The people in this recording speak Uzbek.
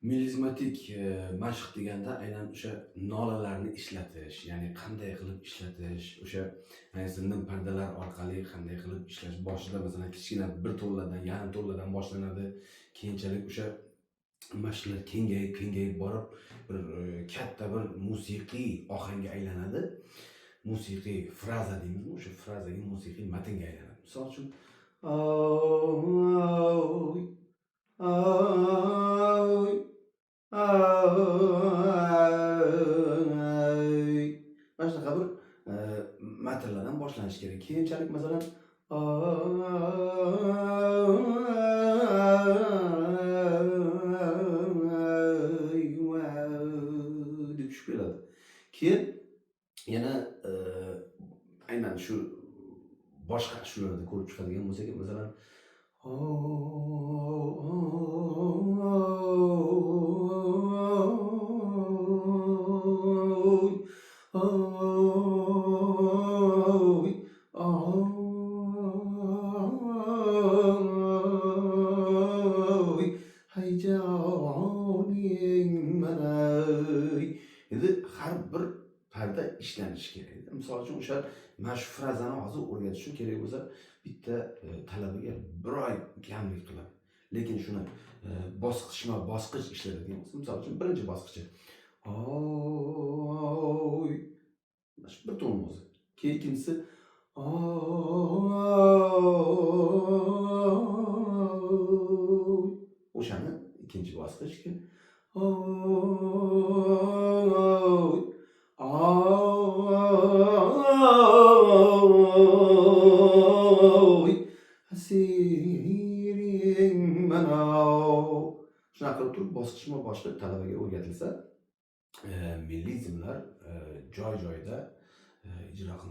Melizmatik mashq deganda aynan o'sha nolalarni ishlatish, ya'ni qanday qilib ishlatish, o'sha ayniqsa nim pardalar orqali qanday qilib ishlash. Boshida masalan kichkina bir to'ladan, yarim to'ladan boshlanadi. Keyinchalik o'sha mashqlar kengayib borib, bir katta bir musiqiy ohangga aylanadi. Musiqiy fraza deymizmi? O'sha frazaga musiqiy matnga aylanadi. Misol uchun oy oy ay. Mana shunaqa bir matnlardan boshlanish kerak. Keyinchalik masalan deb tushib keladi. Keyin yana aynan shu boshqa ashulalarda ko'rib chiqadigan bo'lsak, masalan hay joning manay. Endi har bir parda ishlanishi kerak. Misol uchun o'sha mana shu frazani hozir o'rgatish uchun kerak bo'lsa, bitta talabaga 1 oy kamlik qiladi. Lekin shuni bosqichma-bosqich ishlatadigan bo'lsa, misol uchun birinchi bosqichi oy, mana shu bir ton o'zi. Keyin ikkinchisi oy, o'shani ikkinchi bosqich. Keyin oy, oy, asiring manov. Shunaqa qilib turib bosqichma-bosqich talabaga o'rgatilsa, millizmlar joy-joyida ijro qilinadi.